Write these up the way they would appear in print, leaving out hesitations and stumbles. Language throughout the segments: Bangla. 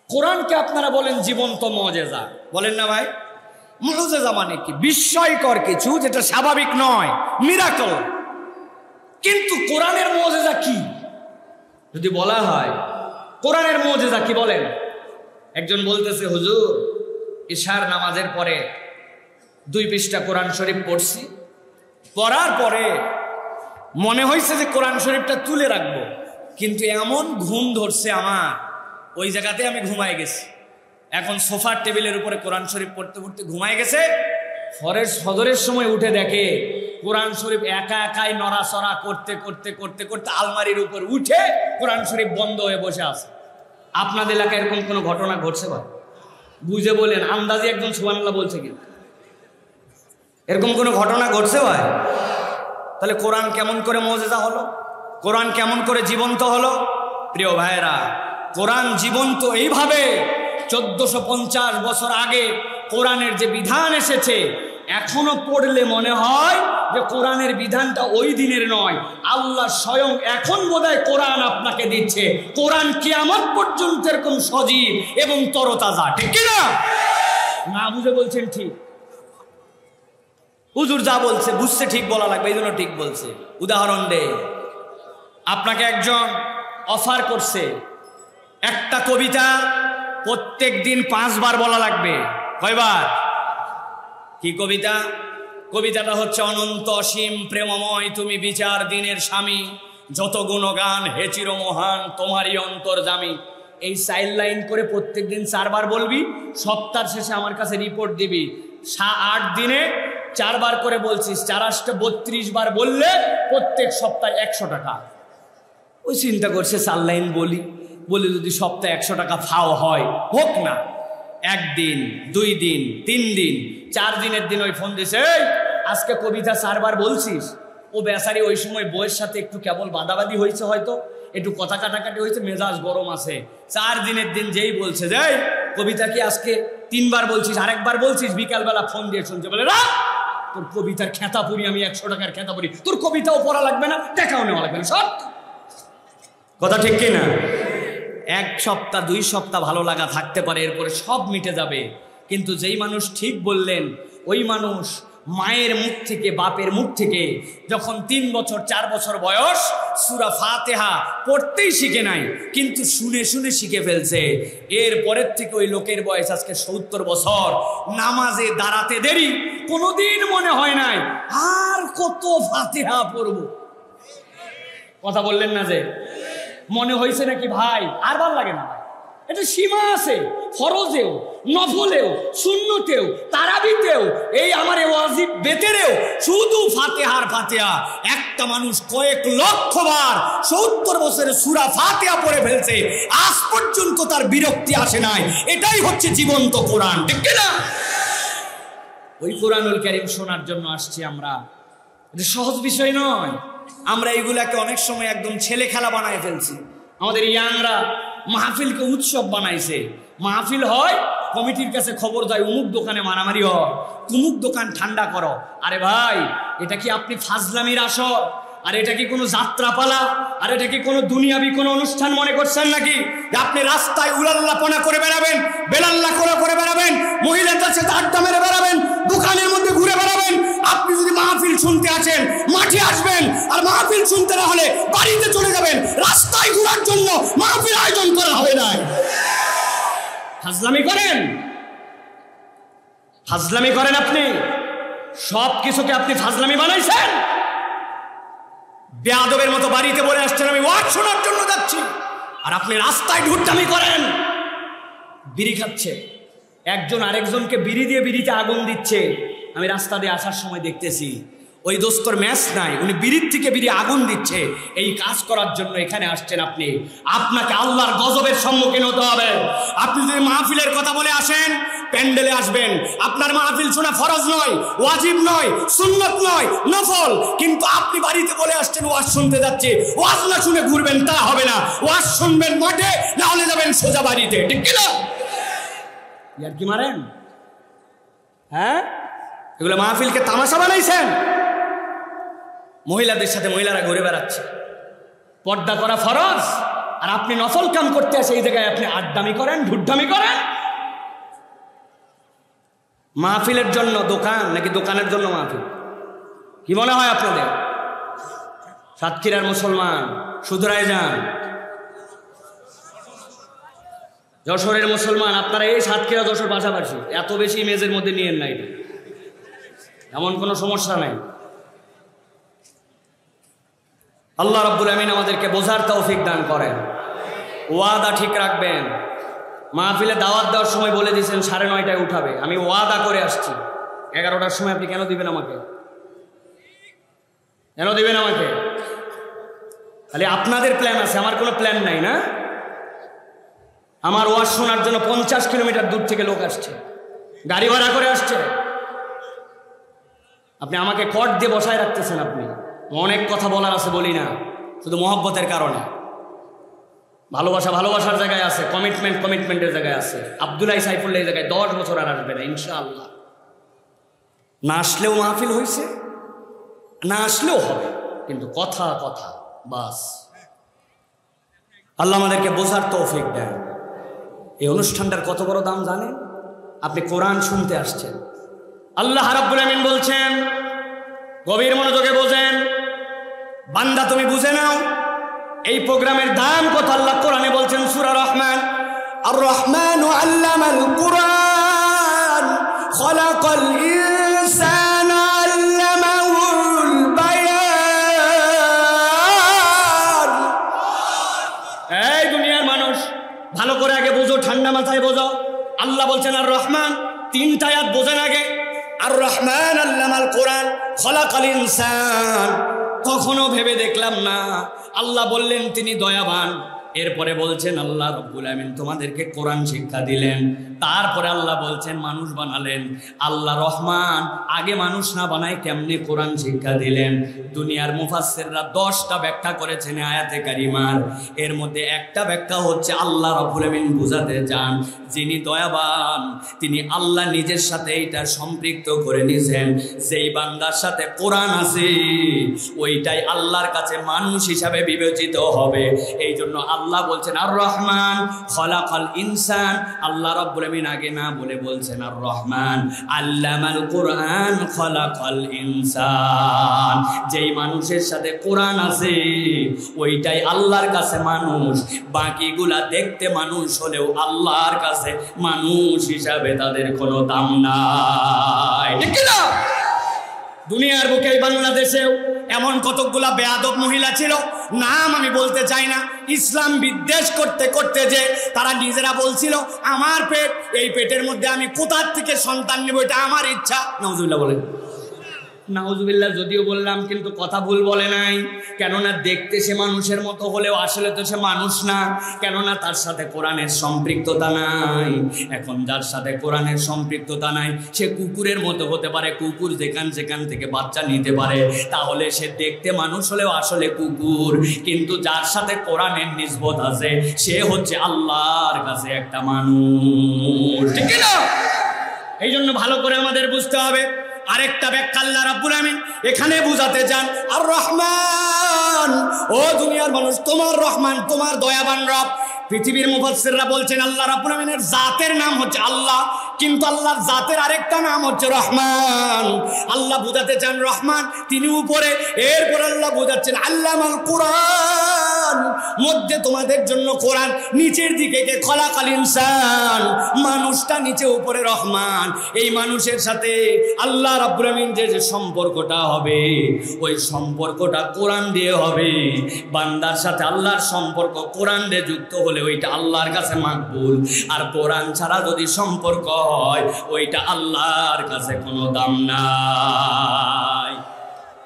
কোরআনকে আপনারা বলেন জীবন্ত মুজিজা, বলেন না ভাই? মুজিজা মানে কি? বিস্ময়কর কিছু যেটা স্বাভাবিক নয়, মিরাকল। কিন্তু কোরআনের মুজিজা কি যদি বলা হয়, কোরআনের মুজিজা কি বলেন? একজন বলতেছে, হুজুর ইশার নামাজের পরে 2 পৃষ্ঠা কোরআন শরীফ পড়ছি, পড়ার পরে মনে হয়েছে যে কোরআন শরীফটা তুলে রাখবো, কিন্তু এমন ঘুম ধরছে আমার, ওই জায়গাতে আমি ঘুমায় গেছি। এখন সোফার টেবিলের উপরে কোরআন শরীফ পড়তে পড়তে ঘুমায় গেছে। ফজরের সময় উঠে দেখে কোরআন শরীফ একা একাই নড়াচড়া করতে করতে করতে করতে আলমারির উপর উঠে কোরআন শরীফ বন্ধ হয়ে বসে আছে। আপনাদের এলাকায় এরকম কোনো ঘটনা ঘটছে ভাই? বুঝে বলেন, আন্দাজে একজন সুবহানাল্লাহ বলছে কিন্তু এরকম কোনো ঘটনা ঘটছে ভাই? তাহলে কোরআন কেমন করে মুজিজা হলো? কোরআন কেমন করে জীবন্ত হলো? প্রিয় ভাইরা, কোরআন জীবন্ত এইভাবে 1450 বছর আগে কোরআনের যে বিধান এসেছে, এখনো পড়লে মনে হয় যে কোরআনের বিধানটা ওই দিনের নয়। আল্লাহ স্বয়ং এখন বোধহয় কোরআন আপনাকে দিচ্ছে। কোরআন কিয়ামত পর্যন্ত এরকম সজীব এবং তরতাজা, ঠিক কিনা? না বুঝে বলছেন ঠিক? হুজুর যা বলছে বুঝছে ঠিক বলা লাগবে, এই জন্য ঠিক বলছে। উদাহরণ দে, আপনাকে একজন অফার করছে একটা কবিতা প্রত্যেক দিন 5 বার বলা লাগবে। কয়বার? কি কবিতা? কবিতাটা হচ্ছে, অনন্ত অসীম প্রেমময় তুমি বিচার দিনের স্বামী, যত গুণগান হে চির মহান তোমারই অন্তর্যামী। এই 4 লাইন করে প্রত্যেক দিন 4 বার বলবি, সপ্তাহ শেষে আমার কাছে রিপোর্ট দিবি। 8 দিনে 4 বার করে বলছিস, 4 8 32 বার বললে প্রত্যেক সপ্তাহে 100 টাকা। ওই চিন্তা করছে 4 লাইন বলি, বলে যদি সপ্তাহে 100 টাকা ফাও হয়, হোক না। 1 দিন, 2 দিন, 3 দিন, 4 দিনের দিন ওই ফোন দিছে, এই আজকে কবিতা 4 বার বলছিস। ও বেচারি ওই সময় বইয়ের সাথে একটু কেবল বাদাবাদি হয়েছে, হয়তো একটু কথা কাটাকাটি হয়েছে, মেজাজ গরম আছে। 4 দিনের দিন যেই বলছে যে কবিতা কি আজকে 3 বার বলছিস, আরেকবার বলছিস, বিকালবেলা ফোন দিয়ে শুনছে, বলে না তোর কবিতার খেতা পড়ি আমি, 100 টাকার খেতা পড়ি, তোর কবিতাও পড়া লাগবে না, টাকাও নেওয়া লাগবে না, সব কথা ঠিক কিনা? 1 সপ্তাহ 2 সপ্তাহ ভালো লাগা থাকতে পারে, এরপরে সব মিটে যাবে। কিন্তু যেই মানুষ ঠিক বললেন, ওই মানুষ মায়ের মুখ থেকে, বাপের মুখ থেকে যখন 3 বছর 4 বছর বয়স, সূরা ফাতিহা পড়তেই শিখে নাই, কিন্তু শুনে শুনে শিখে ফেলছে। এর পরের থেকে ওই লোকের বয়স আজকে 70 বছর, নামাজে দাঁড়াতে দেরি, কোনোদিন মনে হয় নাই আর কত ফাতিহা পড়ব। কথা বললেন না যে? মনে হয়েছে নাকি ভাই আর ভাল লাগে না? এটা সীমা আছে, ফরজেও, নফলেও, সুন্নতেও, তারাবিতেও, এই আমার ওয়াজিব বেতেরেও শুধু ফাতিহার ফাতিহা। একটা মানুষ কয়েক লক্ষ বার 70 বছরের সূরা ফাতিহা পড়ে ফেলছে, আজ পর্যন্ত তার বিরক্তি আসে নাই। এটাই হচ্ছে জীবন্ত কোরআন, ঠিক না? ওই কোরআনুল কারীম শোনার জন্য আসছি আমরা। এটা সহজ বিষয় নয়। আমরা এইগুলাকে অনেক সময় একদম ছেলে খেলা বানায় ফেলছি। আমাদের ইয়াংরা মাহফিলকে উৎসব বানাইছে। মাহফিল হয়, কমিটির কাছে খবর যায় অমুক দোকানে মারামারি হয়, তুমুক দোকান ঠান্ডা করো। আরে ভাই, এটা কি আপনি ফাজলামির আসর? আর এটা কি কোনো যাত্রাপালা? আর এটা কি কোনো দুনিয়াবি কোনো অনুষ্ঠান মনে করছেন নাকি? আপনি রাস্তায় উলাল্লাপনা করে বেড়াবেন, বেলাল্লা করে বেড়াবেন, মহিলাদের সাথে আড্ডা মেরে বেড়াবেন, দোকানের মধ্যে ঘুরে বেড়াবেন। আপনি যদি মাহফিল শুনতে আছেন, মাঠে আসবেন, আর মাহফিল শুনতে না হলে বাড়িতে চলে যাবেন। রাস্তায় ঘোরার জন্য মাহফিল আয়োজন করা হবে না। ফাজলামি করেন, ফাজলামি করেন। আপনি সব কিছুকে আপনি ফাজলামি বানাইছেন। বেয়াদবের মতো বাড়িতে বলে আসছেন আমি ওয়াজ শোনার জন্য যাচ্ছি, আর আপনি রাস্তায় ঢুট্টামি করেন। বিড়ি খাচ্ছে, একজন আরেকজনকে বিড়ি দিয়ে বিড়িতে আগুন দিচ্ছে। আমি রাস্তা দিয়ে আসার সময় দেখতেছি ওই দোস্তর ম্যাচ নাই, উনি বিড়ির থেকে বিড়ি আগুন দিচ্ছে। এই কাজ করার জন্য এখানে আসছেন আপনি, আপনাকে আল্লাহর গজবের সম্মুখীন হতে হবে। আপনি যদি মাহফিলের কথা বলে আসেন, প্যান্ডেলে আসবেন, আপনার মাহফিল শোনা ফরজ নয়, ওয়াজিব নয়, সুন্নত নয়, নফল। কিন্তু আপনি বাড়িতে বলে আসছেন ওয়াজ শুনতে যাচ্ছে, ওয়াজ না শুনে ঘুরবেন তা হবে না। ওয়াজ শুনবেন মাঠে, না হলে যাবেন সোজা বাড়িতে, ঠিক কিনা? ইয়ার কি মারেন? হ্যাঁ, এগুলো মাহফিলকে তামাশা বানাইছেন। মহিলাদের সাথে মহিলারা ঘুরে বেড়াচ্ছে। পর্দা করা ফরজ, আর আপনি নফল কাম করতে আসে এই জায়গায় আপনি আড্ডামি করেন, ঢুড্ডামি করেন। মাহফিলের জন্য দোকান নাকি দোকানের জন্য মাহফিল? কি মনে হয় আপনাদের? সাতক্ষীরার মুসলমান শুধরায় যান। যশোরের মুসলমান আপনারা এই সাতক্ষীরা যশোর পাশাপাশি, এত বেশি ইমেজের মধ্যে নিয়েন নাই, এমন কোনো সমস্যা নাই। আল্লাহ রাব্বুল আমিন আমাদেরকে বোঝার তৌফিক দান করেন। ওয়াদা ঠিক রাখবেন। মাহফিলে দাওয়াত দেওয়ার সময় বলে দিয়েছেন 9:30টায় উঠাবে, আমি ওয়াদা করে আসছি 11টার সময় আপনি কেন দিবেন আমাকে? কেন দিবেন আমাকে? তাহলে আপনাদের প্ল্যান আছে, আমার কোনো প্ল্যান নাই না? আমার ওয়াজ শোনার জন্য 50 কিলোমিটার দূর থেকে লোক আসছে, গাড়ি ভাড়া করে আসছে। আপনি আমাকে কট দিয়ে বসায় রাখতেছেন। আপনি অনেক কথা বলার আছে, বলি না, শুধু মহব্বতের কারণে। ভালোবাসা ভালোবাসার জায়গায় আছে, কমিটমেন্টের জায়গায় আছে। আব্দুল্লাহ সাইফুল্লাহ এই জায়গায় 10 বছর আর আসবে না ইনশাআল্লাহ। না আসলেও মাহফিল হয়েছে, না আসলেও হবে, কিন্তু কথা কথা বাস। আল্লাহ আমাদেরকে বোঝার তৌফিক দেন। এই অনুষ্ঠানটার কত বড় দাম জানেন? আপনি কোরআন শুনতে আসছেন। আল্লাহ রাব্বুল আমিন বলছেন, গভীর মনোযোগে বোঝেন, বান্দা তুমি বুঝে নাও এই প্রোগ্রামের দাম কত। আল্লাহ কোরআনে বলছেন সূরা রহমান, আর রহমানু আল্লামাল কুরআন খলাকাল ইনসানা আল্লামাহুল বায়ান। এই দুনিয়ার মানুষ ভালো করে আগে বোঝো, ঠান্ডা মাথায় বোঝো। আল্লাহ বলছেন আর রহমান, 3টা আয়াত বোঝেন আগে। আর রহমান আল্লামাল কোরআন খলাকাল ইনসান। কখনো ভেবে দেখলাম না আল্লাহ বললেন তিনি দয়াবান, এরপরে বলছেন আল্লাহ রাব্বুল আমিন তোমাদেরকে কোরআন শিক্ষা দিলেন, তারপরে আল্লাহ বলছেন মানুষ বানালেন। আল্লাহ রহমান, আগে মানুষ না বানায় কেমনে কোরআন শিক্ষা দিলেন? দুনিয়ার মুফাসসিররা 10টা ব্যাখ্যা করেছেন আয়াতে কারিমার। এর মধ্যে একটা ব্যাখ্যা হচ্ছে আল্লাহ রাব্বুল আমিন বুঝাতে চান যিনি দয়াবান তিনি আল্লাহ নিজের সাথে এটা সম্পৃক্ত করে নিয়েছেন। যেই বান্দার সাথে কোরআন আছে ওইটাই আল্লাহর কাছে মানুষ হিসাবে বিবেচিত হবে। এই জন্য আল্লাহ বলছেন আর রহমান খলাকাল ইনসান। আল্লাহ রাব্বুল আমিন আগে না বলে বলছেন আর রহমান আল্লামাল কোরআন খলাকাল ইনসান। যেই মানুষের সাথে কোরআন আছে ওইটাই আল্লাহর কাছে মানুষ, বাকিগুলা দেখতে মানুষ হলেও আল্লাহর কাছে মানুষ হিসাবে তাদের কোনো দাম নাই। ঠিক না? দুনিয়ার বুকে বাংলাদেশেও এমন কতকগুলা বেয়াদব মহিলা ছিল, নাম আমি বলতে চাই না। ইসলাম বিদ্বেষ করতে করতে যে তারা নিজেরা বলছিল আমার পেট, এই পেটের মধ্যে আমি কোথার থেকে সন্তান নেব, এটা আমার ইচ্ছা। নাউজুবিল্লাহ বলেন। নাউজুবিল্লাহ যদিও বললাম, কিন্তু কথা ভুল বলে নাই। কেননা দেখতে সে মানুষের মতো হলেও আসলে তো সে মানুষ না, কেননা তার সাথে কোরআনের সম্পৃক্ততা নাই। এখন যার সাথে কোরআনের সম্পৃক্ততা নাই সে কুকুরের মতো হতে পারে, কুকুর যেখান থেকে বাচ্চা নিতে পারে, তাহলে সে দেখতে মানুষ হলেও আসলে কুকুর। কিন্তু যার সাথে কোরআনের নিসবত আছে সে হচ্ছে আল্লাহর কাছে একটা মানুষ। ঠিক না? এই জন্য ভালো করে আমাদের বুঝতে হবে। আরেকটা ব্যাখ্যা আল্লাহ রাব্বুল আমিন এখানে বুঝাতে চান আর রহমান, ও দুনিয়ার মানুষ তোমার রহমান, তোমার দয়াবান রব। পৃথিবীর মুফাসসিররা বলছেন আল্লাহ রাব্বুল আমিনের জাতের নাম হচ্ছে আল্লাহ, কিন্তু আল্লাহর জাতের আরেকটা নাম হচ্ছে রহমান। আল্লাহ বুঝাতে চান রহমান তিনি উপরে, এরপর আল্লাহ বুঝাচ্ছেন আল্লামাল কোরআন, মধ্যে তোমাদের জন্য কোরআন, নিচের দিকে কে খলাকাল ইনসান, মানুষটা নিচে উপরে রহমান। এই মানুষের সাথে আল্লাহ রাব্বুল আমিন যে সম্পর্কটা হবে ওই সম্পর্কটা কোরআন দিয়ে হবে। বান্দার সাথে আল্লাহর সম্পর্ক কোরআন দিয়ে যুক্ত হলে ওইটা আল্লাহর কাছে মাকবুল, আর কোরআন ছাড়া যদি সম্পর্ক হয় ওইটা আল্লাহর কাছে কোনো দাম নাই।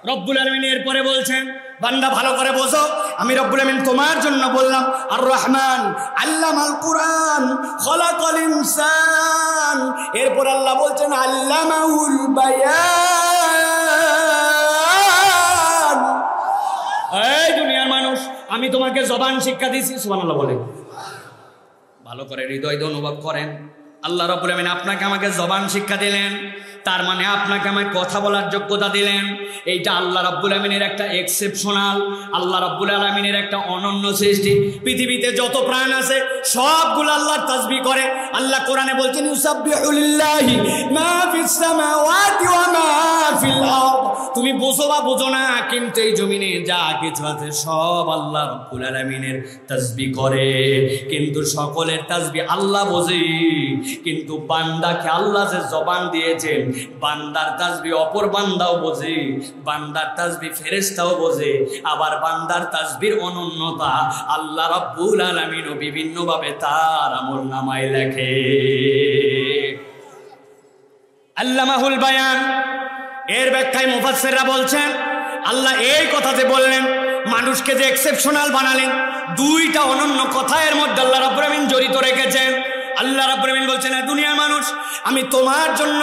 রব্বুল আমিন এরপরে বলছেন বান্দা ভালো করে বোঝো, আমি রব্বুল আমিন তোমার জন্য বললাম আর রহমান আল্লামাল কোরআন খলাকাল ইনসান। এরপর আল্লাহ বলছেন আল্লামাহুল বায়ান। এই দুনিয়ার মানুষ আমি তোমাকে জবান শিক্ষা দিয়েছি, সুবহানাল্লাহ বলে। ভালো করে হৃদয় দিয়ে অনুভব করেন। আল্লাহ রাব্বুল আমিন আপনাকে আমাকে জবান শিক্ষা দিলেন, তার মানে আপনাকে আমায় কথা বলার যোগ্যতা দিলেন। এইটা আল্লাহ রাব্বুল আমিনের একটা এক্সেপশনাল, আল্লাহ রাব্বুল আমিনের একটা অনন্য সৃষ্টি। পৃথিবীতে যত প্রাণ আছে সবগুলো আল্লাহর তাসবিহ করে। আল্লাহ কোরআনে বলছেন ইউসাব্বিহু লিল্লাহি মা ফিস সামাওয়াতি ওয়া মা ফিল আরদ। তুমি বোঝো বা বোঝো না, কিন্তু এই জমিনে যা কিছু আছে সব আল্লাহ রাব্বুল আলামিনের তাসবিহ করে। কিন্তু সকলের তাসবিহ আল্লাহ বোঝে, কিন্তু বান্দাকে আল্লাহ যে জবান দিয়েছেন, বান্দার তাসবিহ অপর বান্দাও বোঝে, বান্দার তাসবিহ ফেরেশতাও বোঝে। আবার বান্দার তাসবিহর অনন্যতা আল্লাহ রাব্বুল আলামিনও বিভিন্নভাবে তার আমলনামায় লেখে। আল্লামাহুল বায়ান এর ব্যাখ্যায় মুফাসসিররা বলছেন, আল্লাহ এই কথা যে বললেন, মানুষকে যে এক্সেপশনাল বানালেন, দুইটা অনন্য কথা এর মধ্যে আল্লাহ রাব্বুল আমিন জড়িত রেখেছেন। আল্লাহ রাব্বুল আমিন বলছেন, দুনিয়ার মানুষ, আমি তোমার জন্য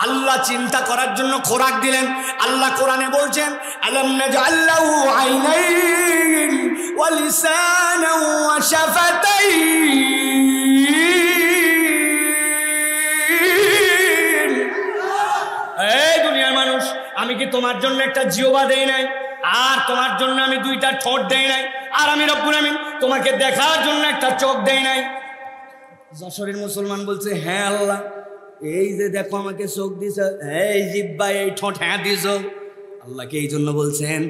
আল্লাহ চিন্তা করার জন্য খোরাক দিলেন। আল্লাহ কোরআনে বলছেন আলাম নাজআল লাহু আইনাইন ওয়া লিসানান ওয়া শাফাতাইন। এই দুনিয়ার মানুষ, আমি কি তোমার জন্য একটা জিহ্বা দেই নাই? আর তোমার জন্য আমি দুইটা ঠোঁট দেই নাই? আর আমি রব্বুল আমিন তোমাকে দেখার জন্য একটা চোখ দেই নাই? যশোরের মুসলমান বলছে, হ্যাঁ আল্লাহ, এই যে দেখো আমাকে চোখ দিছ, এই জিহ্বা, এই ঠোঁট হ্যাঁ দিছ। আল্লাহকে এই জন্য বলছেন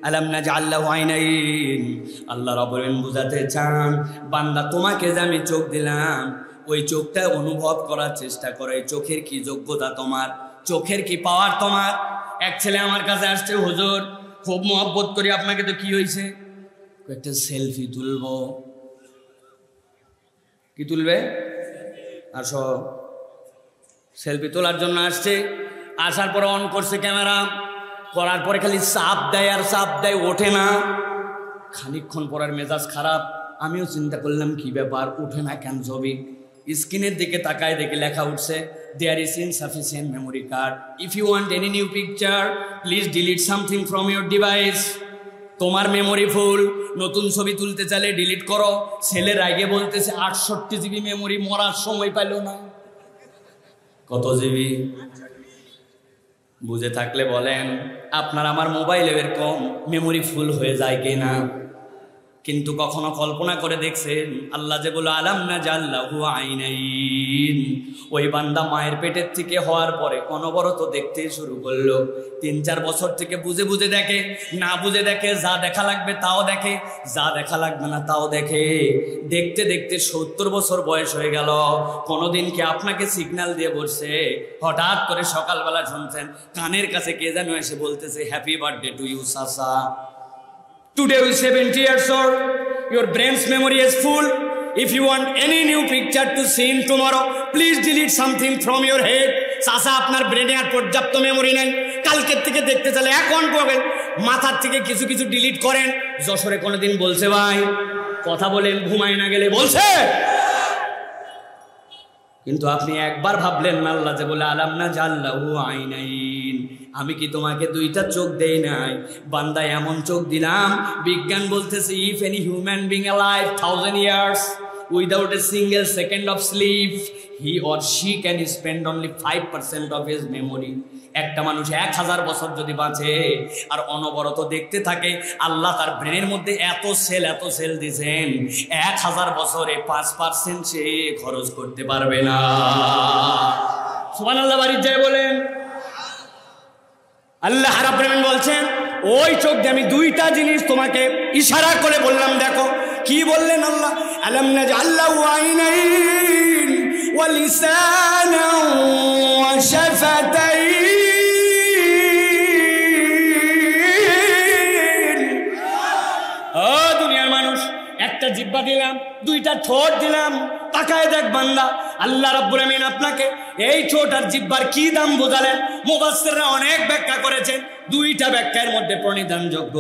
আলাম নাজআল লাহু আইনাইন। আল্লাহ রাব্বুল আমিন বুঝাতে চান, বান্দা তোমাকে যে আমি চোখ দিলাম, ওই চোখটা অনুভব করার চেষ্টা করো। এই চোখের কি যোগ্যতা তোমার, চোখের কি পাওয়ার তোমার। এক ছেলে আমার কাছে আসছে, হুজুর খুব মহব্বত করি আপনাকে, তো কি হয়েছে? একটা সেলফি তুলবো। কি তুলবে? আসো। সেলফি তোলার জন্য আসছে। আসার পরে অন করছে ক্যামেরা, করার পরে খালি চাপ দেয় আর চাপ দেয়, ওঠে না। খানিকক্ষণ পরের মেজাজ খারাপ। আমিও চিন্তা করলাম কি ব্যাপার, উঠে না কেন ছবি। স্ক্রিনের দিকে তাকায়, দেখে লেখা উঠছে there is insufficient memory card. If you want any new picture, please delete something from your device. তোমার মেমোরি ফুল, নতুন ছবি তুলতে চাইলে ডিলিট করো। ছেলের আগে বলতেছে 68 জিবি মেমোরি, মরার সময় পাইল না। কত জিবি? বুঝে থাকলে বলেন, আপনার আমার মোবাইলে এরকম মেমোরি ফুল হয়ে যায় কিনা? কিন্তু কখনো কল্পনা করে দেখছেন আল্লাহ যে বলে আলাম নাজআল লাহু আইনাইন, ওই বান্দা মায়ের পেটের থেকে হওয়ার পরে অনবরত দেখতে শুরু করলো। 3-4 বছর থেকে বুঝে বুঝে দেখে, না বুঝে দেখে, যা দেখা লাগবে তাও দেখে, যা দেখা লাগবে না তাও দেখে। দেখতে দেখতে 70 বছর বয়স হয়ে গেল। কোনোদিন কি আপনাকে সিগন্যাল দিয়ে বসছে, হঠাৎ করে সকালবেলা শুনছেন কানের কাছে কে যেন এসে বলতেছে হ্যাপি বার্থডে টু ইউ সাসা। Today is 70 years old. Your brain's memory is full. If you want any new picture to see in tomorrow, please delete something from your head. চাচা, আপনার ব্রেনে আর পর্যাপ্ত মেমোরি নাই। কালকের থেকে দেখতে চাইলে এখন করবেন, মাথার থেকে কিছু কিছু ডিলিট করেন। যশোরে কোনোদিন বলছে ভাই, কথা বলেন, ঘুমাই না গেলে বলছে। কিন্তু আপনি একবার ভাবলেন না আল্লাহ যে বলে আলাম নাজআল লাহু আইনাইন, আমি কি তোমাকে দুইটা চোখ দেই নাই? বান্দা এমন চোখ দিলাম, বিজ্ঞান বলতেছে if any human being alive 1000 years without a single second of sleep, he or she can spend only 5% of his memory. একটা মানুষ 1000 বছর যদি বাঁচে আর অনবরত দেখতে থাকে, আল্লাহ তার ব্রেনের মধ্যে এত সেল দিয়েছেন, 1000 বছরে 5% সে খরচ করতে পারবে না। সুবহানাল্লাহ, বাড়ির যায় বলেন। আল্লাহ রাব্বুল আমিন বলছেন, ওই চোখ দিয়ে আমি দুইটা জিনিস তোমাকে ইশারা করে বললাম, দেখো। কি বললেন আল্লাহ? আলাম নাজআল লাহু আইনাইন ওয়া লিসানান ওয়া শাফাতাইন। দুনিয়ার মানুষ, একটা জিহ্বা দিলাম, দুইটা ঠোঁট দিলাম, তাকায় দেখ বান্দা, আল্লাহ রাব্বুল আমিন আপনাকে এই ঠোঁট আর জিহ্বার কি দাম বোঝালেন। মুফাসসিররা অনেক ব্যাখ্যা করেছেন, দুইটা ব্যাখ্যার মধ্যে প্রণিধানযোগ্য।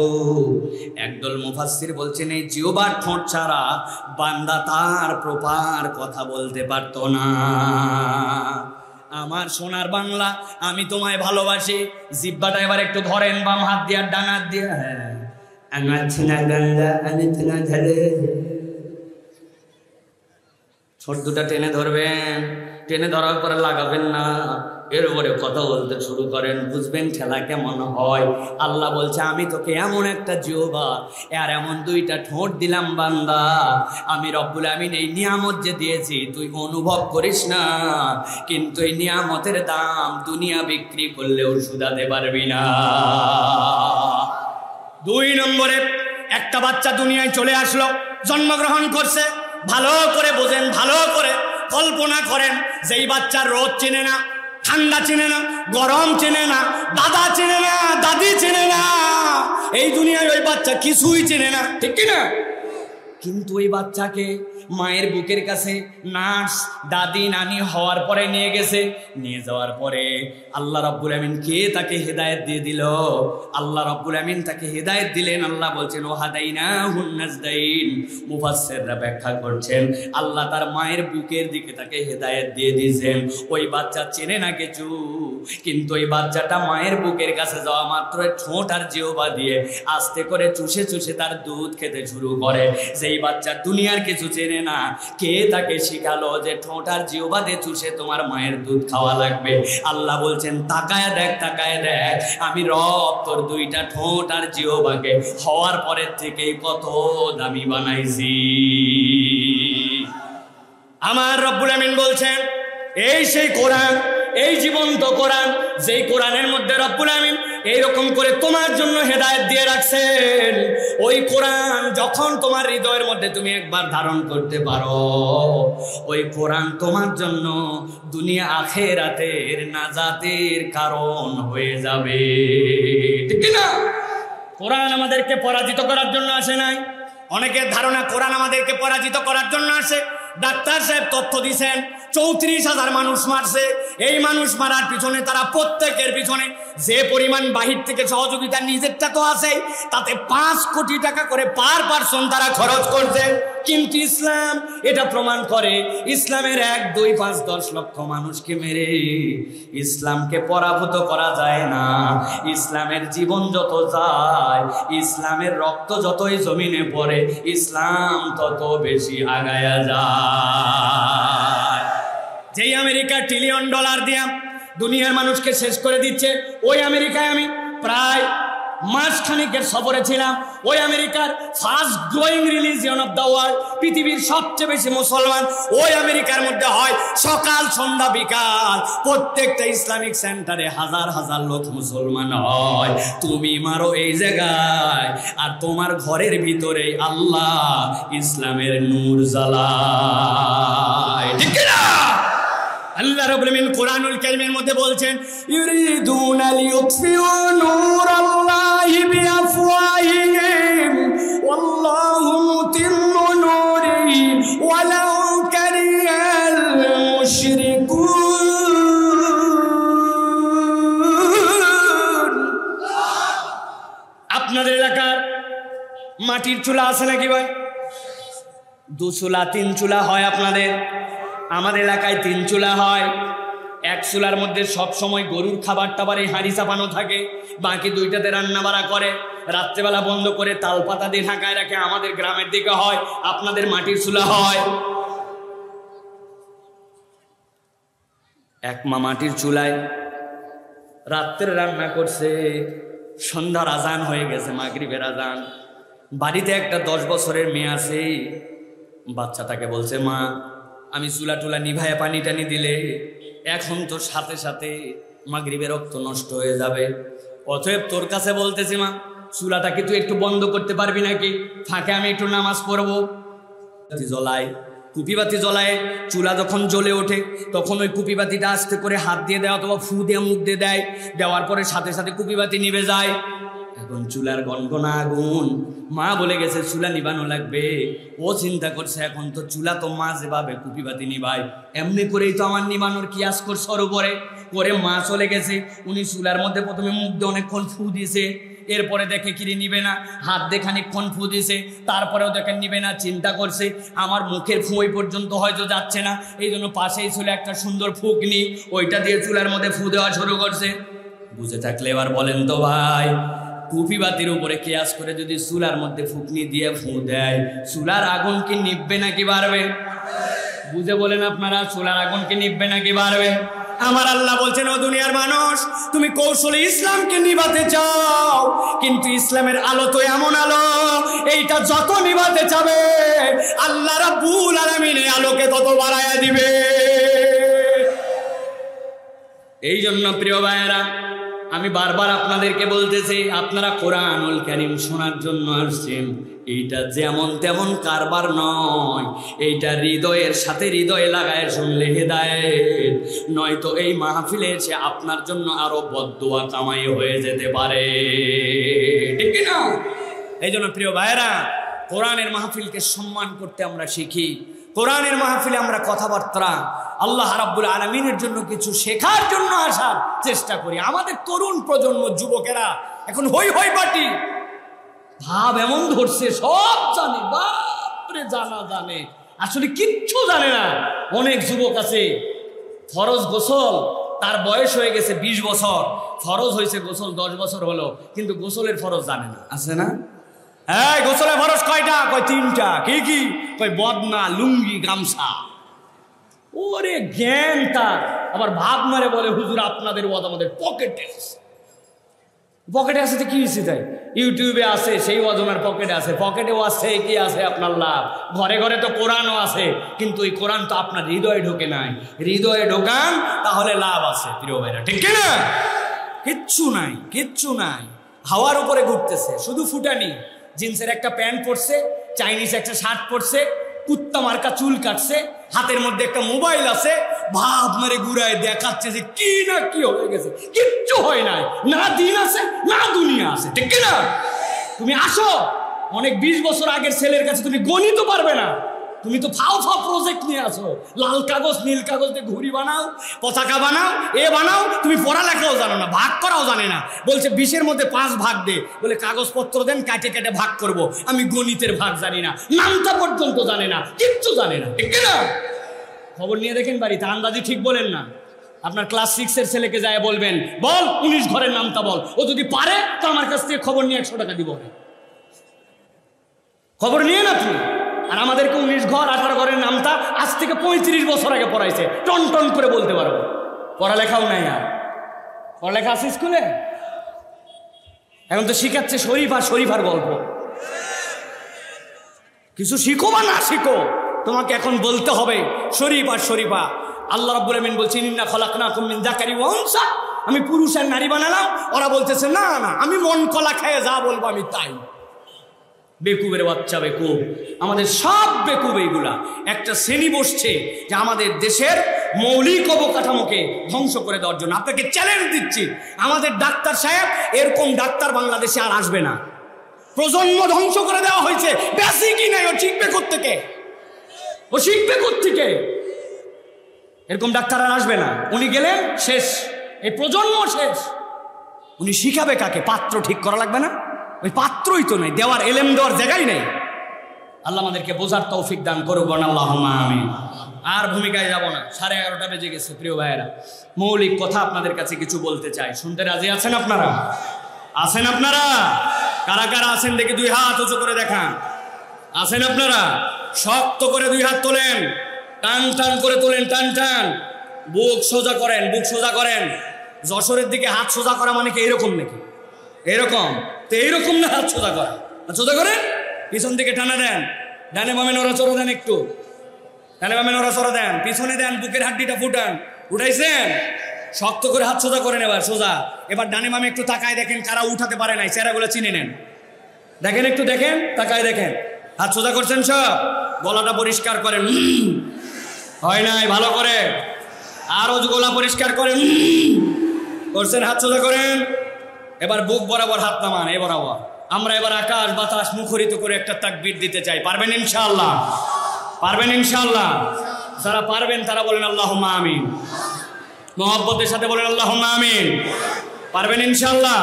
একদল মুফাসসির বলছেন এই জিহ্বার ঠোঁট ছাড়া বান্দা তার প্রপার কথা বলতে পারতো না। আমার সোনার বাংলা, আমি তোমায় ভালোবাসি, জিহ্বাটা এবার একটু ধরেন, বাম হাত দিয়ে আর ডান হাত দিয়ে। হ্যাঁ, আমার ছিনা গান্দা, আমি ছিনা ঝালে। ছোট দুটা টেনে ধরবেন, টেনে ধরার পরে লাগাবেন না, এর উপরে কথা বলতে শুরু করেন, বুঝবেন ঠেলা কেমন হয়। আল্লাহ বলছে আমি তোকে এমন একটা জিহ্বা আর এমন দুইটা ঠোঁট দিলাম বান্দা, আমি রব্বুল আমিন এই নিয়ামত যে দিয়েছি তুই অনুভব করিস না, কিন্তু এই নিয়ামতের দাম দুনিয়া বিক্রি করলেও শুধাতে পারবি না। 2 নম্বরে, একটা বাচ্চা দুনিয়ায় চলে আসলো, জন্মগ্রহণ করছে। ভালো করে বোঝেন, ভালো করে কল্পনা করেন, যেই বাচ্চার রোদ চেনে না, ঠান্ডা চেনে না, গরম চেনে না, দাদা চেনে না, দাদি চেনে না, এই দুনিয়ায় ওই বাচ্চা কিছুই চেনে না, ঠিক কিনা? কিন্তু ওই বাচ্চাকে মায়ের বুকের কাছে নার্স, দাদি, নানি হওয়ার পরে নিয়ে গেছে। নিয়ে যাওয়ার পরে আল্লাহ রাব্বুল আমিন কে তাকে হেদায়েত দিয়ে দিল? আল্লাহ রাব্বুল আমিন তাকে হেদায়েত দিলেন। আল্লাহ বলছেন ওয়াহাদাইনাহুন নাজদাইন। মুফাসসিররা ব্যাখ্যা করছেন আল্লাহ তার মায়ের বুকের দিকে তাকে হেদায়েত দিয়ে দিয়েছেন। ওই বাচ্চা চেনে না কিছু, কিন্তু ওই বাচ্চাটা মায়ের বুকের কাছে যাওয়া মাত্র ঠোঁট আর জিহ্বা দিয়ে আস্তে করে চুষে চুষে তার দুধ খেতে শুরু করে। যেই বাচ্চা দুনিয়ার কিছু চেনে না, কে তাকে শিখালো যে ঠোঁট আর জিহ্বা দিয়ে চুষে তোমার মায়ের দুধ খাওয়া লাগবে? আল্লাহ বলছেন তাকায় দেখ, তাকায় দেখ, আমি রব তোর দুইটা ঠোঁট আর জিহ্বাকে হওয়ার পরের থেকেই কত দামি বানাইছি। আমার রব্বুল আমিন বলছেন এই সেই কোরআন, এই জীবন্ত কোরআন, যেই কোরআনের মধ্যে রব্বুল আমিন এইরকম করে তোমার জন্য হেদায়েত দিয়ে রাখছেন। ওই কোরআন যখন তোমার হৃদয়ের মধ্যে তুমি একবার ধারণ করতে পারো, ওই কোরআন তোমার জন্য দুনিয়া আখিরাতের নাজাতের কারণ হয়ে যাবে, ঠিক না? কোরআন আমাদেরকে পরাজিত করার জন্য আসে নাই। অনেকের ধারণা কোরআন আমাদেরকে পরাজিত করার জন্য আসে। ডাক্তার সাহেব তথ্য দিয়েছেন 34,000 মানুষ মারছে। এই মানুষ মারার পিছনে তারা প্রত্যেকের পিছনে যে পরিমাণ বাহির থেকে সহযোগিতা, নিজেরটা তো আছে, তাতে 5 কোটি টাকা করে পার পারসন তারা খরচ করছে। কিন্তু ইসলাম এটা প্রমাণ করে, ইসলামের 1, 2, 5, 10 লক্ষ মানুষকে মেরে ইসলামকে পরাভূত করা যায় না। ইসলামের জীবন যত যায়, ইসলামের রক্ত যতই জমিনে পড়ে, ইসলাম তত বেশি আগায়া যায়। যেই আমেরিকা $1 ট্রিলিয়ন দিয়া দুনিয়ার মানুষকে শেষ করে দিচ্ছে, ওই আমেরিকায় আমি প্রায় মাসখানেকের সফরে ছিলাম। ওই আমেরিকার first growing religion of the world, পৃথিবীর সবচেয়ে বেশি মুসলমান ওই আমেরিকার মধ্যে হয়। সকাল সন্ধ্যা বিকাল প্রত্যেকটা ইসলামিক সেন্টারে হাজার হাজার লোক মুসলমান হয়। তুমি মারো এই জায়গায়, আর তোমার ঘরের ভিতরে আল্লাহ ইসলামের নূর জ্বালায়, ঠিক না? আল্লাহ রাব্বুল আমিন কোরআনুল কারীমের মধ্যে বলছেন ইউরিদুনা লিইউতফিউ নূরাল্লাহি বিআফওয়াহিহিম ওয়াল্লাহু মুতিম্মু নূরিহি ওয়ালাউ কারিহাল মুশরিকুন। আপনাদের এলাকার মাটির চুলা আছে নাকি ভাই? 2 চুলা 3 চুলা হয় আপনাদের? আমাদের এলাকায় 3 চুলা হয়। 1 চুলার মধ্যে সব সময় গরুর খাবার টাবার এই হাঁড়ি চাপানো থাকে, বাকি 2টাতে রান্না বাড়া করে, রাত্রেবেলা বন্ধ করে তাল পাতা দিয়ে ঢাকায় রাখে। আমাদের গ্রামের দিকে হয়, আপনাদের মাটির চুলা হয়। এক মা মাটির চুলায় রাত্রে রান্না করছে, সন্ধ্যার আজান হয়ে গেছে, মাগরিবের আজান। বাড়িতে একটা 10 বছরের মেয়ে আছে। বাচ্চাটাকে বলছে মা আমি চুলা টুলা নিভায় পানি টানি দিলে এখন তোর সাথে সাথে মাগরিবের রক্ত নষ্ট হয়ে যাবে, অতএব তোর কাছে বলতেছি মা চুলাটাকে তুই একটু বন্ধ করতে পারবি নাকি, ফাঁকে আমি একটু নামাজ পড়বো। জ্বলায়, কুপিবাতি জ্বলায়। চুলা যখন জ্বলে ওঠে তখন ওই কুপিবাতিটা আস্তে করে হাত দিয়ে দেয় অথবা ফু দিয়ে মুখ দিয়ে দেয়, দেওয়ার পরে সাথে সাথে কুপিবাতি নিভে যায়। এখন চুলার গনগনা আগুন, মা বলে গেছে চুলা নিবানো লাগবে। ও চিন্তা করছে এখন তো চুলা তো মা যেভাবে কুপিবাতি নিভাই এমনি করেই তো আমার নিবানোর কিয়াস করছে ওর উপরে করে। মা চলে গেছে, উনি চুলার মধ্যে প্রথমে মুখ দিয়ে অনেকক্ষণ ফু দিছে, এরপরে দেখে কিরে নিবে না, হাত দিয়ে খানিকক্ষণ ফু দিছে, তারপরেও দেখেন নিবে না। চিন্তা করছে আমার মুখের ফু ওই পর্যন্ত হয়তো যাচ্ছে না, এই জন্য পাশেই ছিল একটা সুন্দর ফুকনি, ওইটা দিয়ে চুলার মধ্যে ফু দেওয়া শুরু করছে। বুঝে থাকলে এবার বলেন তো ভাই, কুপিবাতির উপরে কিয়াস করে যদি চুলার মধ্যে ফুকনি দিয়ে ফু দেয়, চুলার আগুন কি নিববে নাকি বাড়বে? বুঝে বলেন আপনারা, চুলার আগুনকে নিববে নাকি বাড়বে? আমার আল্লাহ বলছেন, ও দুনিয়ার মানুষ, তুমি কৌশলে ইসলামকে নিভাতে চাও, কিন্তু ইসলামের আলো তো এমন আলো, এইটা যত নিভাতে চাবে আল্লাহ রাব্বুল আলামিন এই আলোকে তত বাড়ায়া দিবে। এই জন্য প্রিয় ভাইয়েরা, আমি বারবার আপনাদেরকে বলতেছি, আপনারা কোরআনুল কারীম শোনার জন্য আসছেন, এইটা যেমন তেমন কারবার নয়, এইটা হৃদয়ের সাথে হৃদয়ে লাগায় শুনলে হেদায়েত, নয়তো এই মাহফিলে এসে আপনার জন্য আরো বদদুয়া কামাই হয়ে যেতে পারে, ঠিক কি না? এই জন্য প্রিয় ভাইয়েরা, কোরআনের মাহফিলকে সম্মান করতে আমরা শিখি। কোরআনের মাহফিলে আমরা কথাবার্তা আল্লাহ রাব্বুল আলামিনের জন্য কিছু শেখার জন্য আসার চেষ্টা করি। আমাদের তরুণ প্রজন্ম, যুবকেরা এখন হই হই পাটি ভাব এমন ধরছে, সব জানে, বাপরে জানা জানে, আসলে কিচ্ছু জানে না। অনেক যুবক আছে ফরজ গোসল তার বয়স হয়ে গেছে 20 বছর, ফরজ হয়েছে গোসল 10 বছর হলো, কিন্তু গোসলের ফরজ জানে না, আছে না? হ্যাঁ, গোসলের ফরজ কয়টা? কয় 3টা। কি কি? কয় বদনা, লুঙ্গি, গামছা। ওরে জ্ঞান তার, আবার ভাব মারে বলে, হুজুর আপনাদের ওয়াজ আমাদের পকেটে আছে। পকেটে আছে তো কি হয়েছে? তাই ইউটিউবে আছে, সেই ওয়াজ ওনার পকেটে আছে। পকেটেও আছে, কি আছে আপনার লাভ? ঘরে ঘরে তো কোরআনও আছে, কিন্তু এই কোরআন তো আপনার হৃদয়ে ঢোকে নাই। হৃদয়ে ঢোকান, তাহলে লাভ আছে প্রিয় ভাইরা, ঠিক কিনা? কিচ্ছু নাই, কিচ্ছু নাই, হাওয়ার উপরে ঘুরতেছে, শুধু ফুটানি। জিন্সের একটা প্যান্ট পরছে, চাইনিজ একটা শার্ট পরছে, কুত্তা মার্কা চুল কাটছে, হাতের মধ্যে একটা মোবাইল আছে, ভাব মারে ঘুরায় দেখাচ্ছে যে কি না কি হয়ে গেছে। কিচ্ছু হয় নাই, না দিন আছে না দুনিয়া আছে, ঠিক কিনা? তুমি আসো, অনেক 20 বছর আগের ছেলের কাছে তুমি গণিত পারবে না। তুমি তো ফাও ফাও প্রজেক্ট নিয়ে আসো, লাল কাগজ নীল কাগজ দিয়ে ঘুড়ি বানাও, পতাকা বানাও, এ বানাও। তুমি পড়ালেখাও জানো না, ভাগ করাও জানে না। বলছে 20-এর মধ্যে 5 ভাগ দে, বলে কাগজপত্র দেন, কাটে কেটে ভাগ করব। আমি গণিতের ভাগ জানি না, নামটা পর্যন্ত জানে না, কিচ্ছু জানে না, ঠিক না? খবর নিয়ে দেখেন বাড়িতে, আন্দাজি ঠিক বলেন না। আপনার ক্লাস 6-এর ছেলেকে যায় বলবেন, বল 19 ঘরের নামটা বল। ও যদি পারে তো আমার কাছ থেকে খবর নিয়ে 100 টাকা দিব। খবর নিয়ে না আপনি। আর আমাদেরকে 19 ঘর 18 ঘরের নামটা আজ থেকে 35 বছর আগে পড়াইছে, টন টন করে বলতে পারবো। পড়ালেখাও নাই, আর পড়ালেখা আছে স্কুলে? এখন তো শিখাচ্ছে শরীফ আর শরীফার গল্প। কিছু শিখো বা না শিখো, তোমাকে এখন বলতে হবে শরীফ আর শরীফা। আল্লাহ রাব্বুল আমিন বলছেন, ইন্না খলাকনাকুম মিন যাকারি ওয়া উনসা, আমি পুরুষ আর নারী বানালাম। ওরা বলতেছে না না, আমি মন কলা খেয়ে যা বলবো আমি তাই। বেকুবের বাচ্চা বেকুব, আমাদের সব বেকুব। এইগুলা একটা শ্রেণী বসছে যে আমাদের দেশের মৌলিক অবকাঠামোকে ধ্বংস করে দেওয়ার জন্য। আপনাকে চ্যালেঞ্জ দিচ্ছি, আমাদের ডাক্তার সাহেব, এরকম ডাক্তার বাংলাদেশে আর আসবে না। প্রজন্ম ধ্বংস করে দেওয়া হয়েছে, বেসিকই নাই। ও শিখবে কোত্থেকে? ও শিখবে কোত্থেকে? এরকম ডাক্তার আর আসবে না। উনি গেলেন, শেষ, এই প্রজন্ম শেষ। উনি শিখাবে কাকে? পাত্র ঠিক করা লাগবে না? ওই পাত্রই তো নাই, দেওয়ার এলেম দেওয়ার জায়গাই নেই। আল্লাহ আমাদেরকে বোঝার তৌফিক দান করুক, আল্লাহুম্মা আমিন। আর ভূমিকায় যাব না, 11:30 বেজে গেছে। প্রিয় ভাইয়েরা, মৌলিক কথা আপনাদের কাছে কিছু বলতে চাই, শুনতে রাজি আছেন আপনারা? আছেন আপনারা? কারা কারা আছেন দেখি 2 হাত উঁচু করে দেখান। আছেন আপনারা? শক্ত করে 2 হাত তোলেন, টান টান করে তোলেন, টান টান। বুক সোজা করেন, বুক সোজা করেন। যশোরের দিকে হাত সোজা করা মানে কি এরকম নাকি? এরকম তো, এইরকম না, হাত সোজা করা। সোজা করেন, পিছন দিকে টানা দেন, ডানে বামে নড়াচড়া দেন, একটু ডানে বামে নড়াচড়া দেন, পিছনে দেন, বুকের হাড্ডিটা ফুটান। উঠাইছেন? শক্ত করে হাত সোজা করেন। এবার সোজা। এবার ডানে বামে একটু তাকায় দেখেন কারা উঠাতে পারে নাই, চেহারাগুলো চিনে নেন। দেখেন, একটু দেখেন, তাকায় দেখেন। হাত সোজা করছেন সব? গলাটা পরিষ্কার করেন, হয় নাই, ভালো করে। আরো গলা পরিষ্কার করেন, করছেন। হাত সোজা করেন। এবার বুক বরাবর হাত নামান, এ বরাবর। আমরা এবার আকাশ বাতাস মুখরিত করে একটা তাকবীর দিতে চাই। পারবেন ইনশাআল্লাহ? পারবেন ইনশাআল্লাহ? যারা পারবেন তারা বলেন আল্লাহুম্মা আমিন। মহব্বতের সাথে বলেন আল্লাহুম্মা আমিন। পারবেন ইনশাআল্লাহ?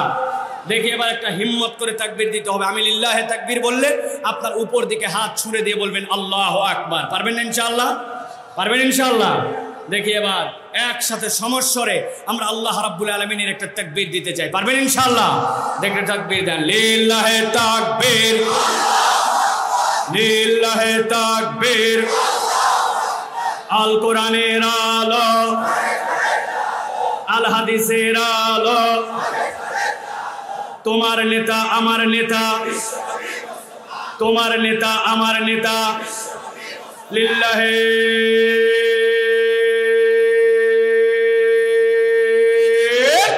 দেখি এবার একটা হিম্মত করে তাকবীর দিতে হবে। আমি লিল্লাহে তাকবীর বললে আপনার উপর দিকে হাত ছুঁড়ে দিয়ে বলবেন আল্লাহু আকবার। পারবেন ইনশাআল্লাহ? পারবেন ইনশাআল্লাহ? দেখি এবার একসাথে সমস্বরে আমরা আল্লাহ রাব্বুল আলামিনের একটা তাকবীর দিতে চাই। পারবেন ইনশাআল্লাহ? দেখে তাকবীর দেন, লিল্লাহে তাকবীর, লিল্লাহে তাকবীর, আল কোরআনের আলো, আল হাদিসের আলো, তোমার নেতা আমার নেতা, তোমার নেতা আমার নেতা, লিল্লাহে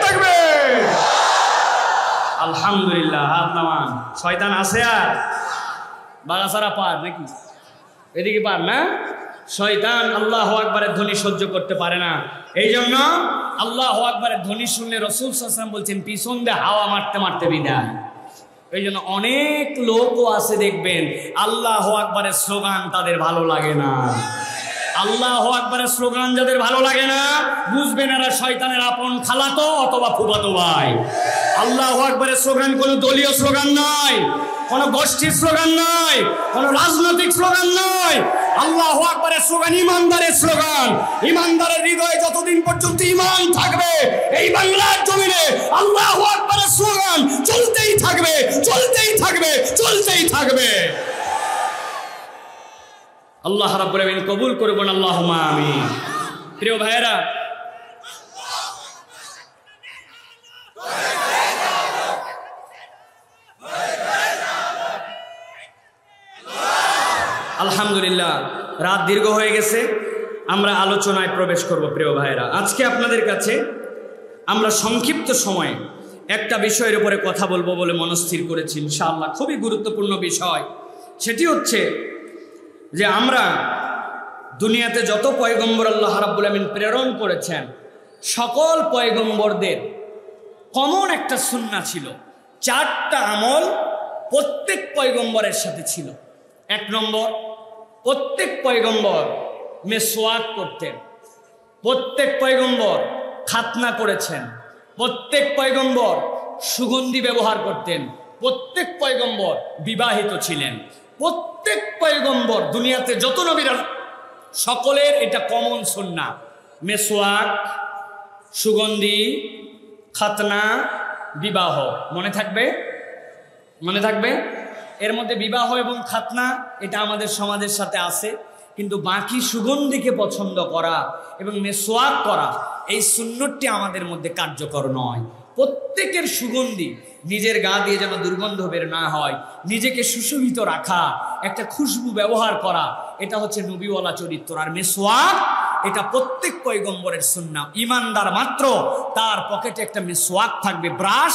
তাকবীর। আলহামদুলিল্লাহ। হাত নামান। শয়তান আছে আর বাগাসারা পার নাকি? এদিকে পার না? শয়তান আল্লাহু আকবারের ধ্বনি সহ্য করতে পারে না। এই জন্য আল্লাহু আকবারের ধ্বনি শুনলে রাসূল সাল্লাল্লাহু আলাইহি ওয়াসাল্লাম বলছেন পিছন দিয়ে হাওয়া মারতে মারতে বিদায়। এই জন্য অনেক লোকও আছে দেখবেন আল্লাহু আকবারের স্লোগান তাদের ভালো লাগে না। আল্লাহু আকবারের স্লোগান যাদের ভালো লাগে না, বুঝবেন এরা শয়তানের আপন খালাতো অথবা ফুফাতো ভাই। আল্লাহু আকবারের স্লোগান কোনো দলীয় স্লোগান নয়, কোনো গোষ্ঠীর স্লোগান নয়, কোনো রাজনৈতিক স্লোগান নয়। আল্লাহু আকবারের স্লোগান ইমানদারের স্লোগান। ইমানদারের হৃদয়ে যতদিন পর্যন্ত ঈমান থাকবে এই বাংলার জমিনে আল্লাহু আকবারের স্লোগান চলতেই থাকবে, চলতেই থাকবে, চলতেই থাকবে। আল্লাহ রাব্বুল আলামিন কবুল করবেন, আল্লাহুম্মা আমিন। প্রিয় ভাইয়েরা, আলহামদুলিল্লাহ রাত দীর্ঘ হয়ে গেছে, আমরা আলোচনায় প্রবেশ করব। প্রিয় ভাইয়েরা, আজকে আপনাদের কাছে আমরা সংক্ষিপ্ত সময়ে একটা বিষয়ের উপরে কথা বলবো বলে মনস্থির করেছি ইনশাআল্লাহ। খুবই গুরুত্বপূর্ণ বিষয়, সেটি হচ্ছে যে আমরা দুনিয়াতে যত পয়গম্বর আল্লাহ রাব্বুল আমিন প্রেরণ করেছেন সকল পয়গম্বরদের কমন একটা সুন্নাহ ছিল, 4টা আমল প্রত্যেক পয়গম্বরের সাথে ছিল। 1 নম্বর, প্রত্যেক পয়গম্বর মেসওয়াক করতেন, প্রত্যেক পয়গম্বর খাতনা করেছেন, প্রত্যেক পয়গম্বর সুগন্ধি ব্যবহার করতেন, প্রত্যেক পয়গম্বর বিবাহিত ছিলেন। প্রত্যেক পয়গম্বর দুনিয়াতে যত নবীরা সকলের এটা কমন সুন্নাহ, মেসওয়াক, সুগন্ধি, খাতনা, বিবাহ। মনে থাকবে? মনে থাকবে? এর মধ্যে বিবাহ এবং খাতনা এটা আমাদের সমাজের সাথে আছে, কিন্তু বাকি সুগন্ধিকে পছন্দ করা এবং মেসওয়াক করা এই সুন্নতটি আমাদের মধ্যে কার্যকর নয়। প্রত্যেকের সুগন্ধি নিজের গা দিয়ে যেন দুর্গন্ধ বের না হয়, নিজেকে সুশোভিত রাখা, একটা খুশবু ব্যবহার করা, এটা হচ্ছে নবীওয়ালা চরিত্র। আর মেসওয়াক এটা প্রত্যেক পয়গম্বরের সুন্নাহ। ঈমানদার মাত্র তার পকেটে একটা মেসওয়াক থাকবে, ব্রাশ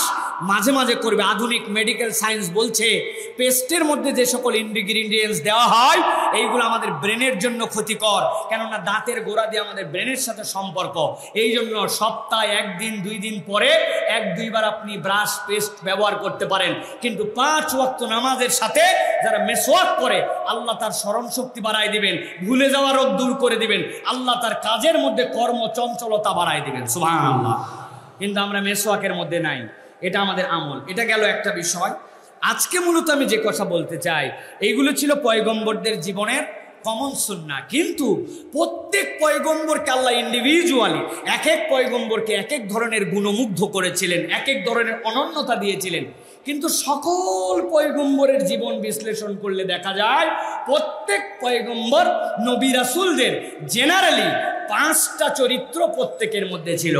মাঝে মাঝে করবে। আধুনিক মেডিকেল সায়েন্স বলছে পেস্টের মধ্যে যে সকল ইনগ্রিডিয়েন্টস দেওয়া হয় এইগুলো আমাদের ব্রেনের জন্য ক্ষতিকর, কেননা দাঁতের গোড়া দিয়ে আমাদের ব্রেনের সাথে সম্পর্ক। এই জন্য সপ্তাহে 1 দিন 2 দিন পরে 1-2 বার আপনি ব্রাশ পেস্ট ব্যবহার করতে পারেন, কিন্তু 5 ওয়াক্ত নামাজের সাথে যারা মেসওয়াক করে আল্লাহ তার স্মরণ শক্তি বাড়ায় দিবেন, ভুলে যাওয়া রোগ দূর করে দিবেন, আল্লাহ তার কাজের মধ্যে কর্ম চঞ্চলতা বাড়ায় দিবেন। সুবহানাল্লাহ। কিন্তু আমরা মেসওয়াকের মধ্যে নাই, এটা আমাদের আমল। এটা গেল একটা বিষয়। আজকে মূলত আমি যে কথা বলতে চাই এইগুলো ছিল পয়গম্বরদের জীবনের কমন সুন্নাহ, কিন্তু প্রত্যেক পয়গম্বরকে আল্লাহ ইন্ডিভিজুয়ালি এক এক পয়গম্বরকে এক এক ধরনের গুণমুগ্ধ করেছিলেন, এক এক ধরনের অনন্যতা দিয়েছিলেন। কিন্তু সকল পয়গম্বরের জীবন বিশ্লেষণ করলে দেখা যায় প্রত্যেক পয়গম্বর নবী রাসূলদের জেনারেলি 5টা চরিত্র প্রত্যেকের মধ্যে ছিল।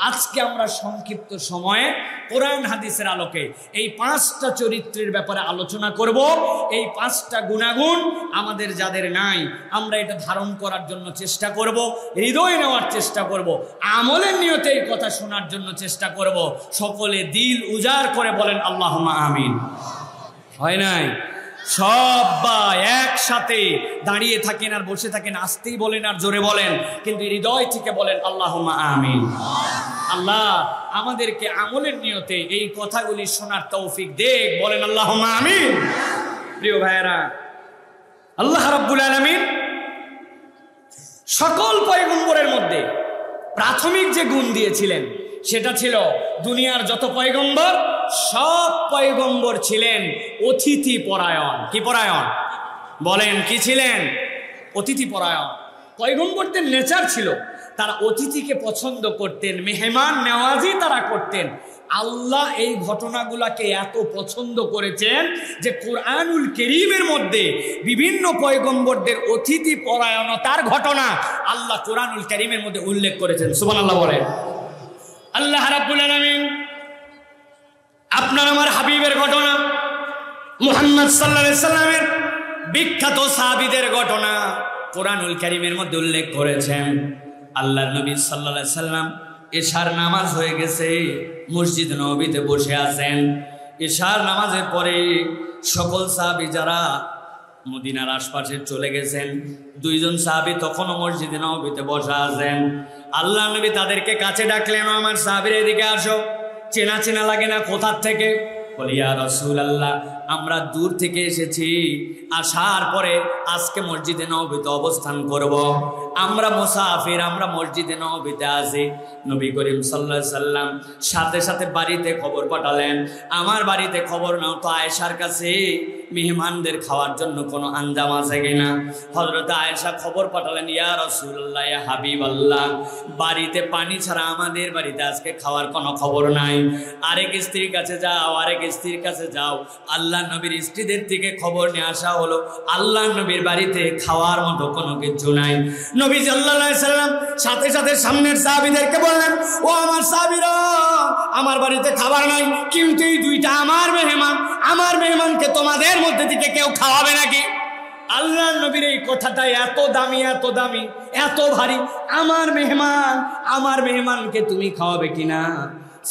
আজকে আমরা সংক্ষিপ্ত সময়ে কোরআন হাদিসের আলোকে এই 5টা চরিত্রের ব্যাপারে আলোচনা করব। এই 5টা গুণাগুণ আমাদের যাদের নাই আমরা এটা ধারণ করার জন্য চেষ্টা করব, হৃদয়ে নেওয়ার চেষ্টা করব, আমলের নিয়তে এই কথা শোনার জন্য চেষ্টা করব। সকলে দিল উজাড় করে বলেন আল্লাহুম্মা আমিন। হয় নাই? সবাই একসাথে দাঁড়িয়ে থাকেন আর বসে থাকেন, আস্তেই বলেন আর জোরে বলেন, কিন্তু হৃদয় থেকে বলেন আল্লাহুম্মা আমিন। আল্লাহ আমাদেরকে আমলের নিয়তে এই কথাগুলি শোনার তৌফিক দেখ, বলেন আল্লাহুম্মা আমিন। প্রিয় ভাইয়েরা, আল্লাহ রাব্বুল আলামিন সকল পয়গম্বরের মধ্যে প্রাথমিক যে গুণ দিয়েছিলেন সেটা ছিল দুনিয়ার যত পয়গম্বর সব পয়গম্বর ছিলেন অতিথি পরায়ণ। কি পরায়ণ? বলেন কি ছিলেন? অতিথি পরায়ণ। পয়গম্বরদের নেচার ছিল তারা অতিথিকে পছন্দ করতেন, মেহমান নেওয়াজি তারা করতেন। আল্লাহ এই ঘটনাগুলোকে এত পছন্দ করেছেন যে কোরআনুল কারীমের মধ্যে বিভিন্ন পয়গম্বরদের অতিথি পরায়ণতার ঘটনা আল্লাহ কোরআনুল কারীমের মধ্যে উল্লেখ করেছেন। সুবহানাল্লাহ বলেন। আল্লাহ রাব্বুল আলামিন আপনার আমার হাবিবের ঘটনা, মুহাম্মদ সাল্লাল্লাহু আলাইহি সাল্লামের বিখ্যাত সাহাবীদের ঘটনা কোরআনুল কারীমের মধ্যে উল্লেখ করেছেন। আল্লাহর নবী সাল্লাল্লাহু আলাইহি সাল্লাম এশার নামাজ হয়ে গেছে, মসজিদ নববীতে বসে আছেন। এশার নামাজের পরে সকল সাহাবী যারা মদিনার আশপাশে চলে গেছেন, দুইজন সাহাবী তখনও মসজিদ নববীতে বসে আছেন। আল্লাহ নবী তাদেরকে কাছে ডাকলেন, আমার সাহাবীরা এদিকে আসো, চেনা চেনা লাগে না কোথা থেকে? বলি ইয়া রাসূলুল্লাহ, আমরা দূর থেকে এসেছি, আসার পরে আজকে মসজিদে নববীতে অবস্থান করব। আমরা মুসাফির, আমরা মসজিদে নববীতে আছি। নবী করিম সাল্লাল্লাহু আলাইহি সাল্লাম সাথে সাথে বাড়িতে খবর পাঠালেন, আমার বাড়িতে খবর নাও তো আয়েশার কাছে মেহমানদের খাওয়ার জন্য কোনো আঞ্জাম আছে কিনা। হযরত আয়েশা খবর পাঠালেন, ইয়া রাসূলুল্লাহ, ইয়া হাবিবাল্লাহ, বাড়িতে পানি ছাড়া আমাদের বাড়িতে আজকে খাওয়ার কোনো খবর নাই। আরেক স্ত্রীর কাছে যাও, আরেক স্ত্রীর কাছে যাও। আল্লাহ নবীর স্ত্রীদের থেকে খবর নিয়ে আসা হলো আল্লাহ নবীর বাড়িতে খাওয়ার মতো কোনো কিছু নাই। নবী সাল্লাল্লাহু আলাইহি সাল্লাম সাথে সাথে সামনের সাহাবীদেরকে বললেন, ও আমার সাহাবীরা, আমার বাড়িতে খাবার নাই, কিন্তু এই দুইটা আমার মেহমান, আমার মেহমানকে তোমাদের মধ্যে থেকে কেউ খাওয়াবে নাকি? আল্লাহ নবীর এই কথাটা এত দামি, এত দামি, এত ভারী, আমার মেহমান, আমার মেহমানকে তুমি খাওয়াবে কিনা?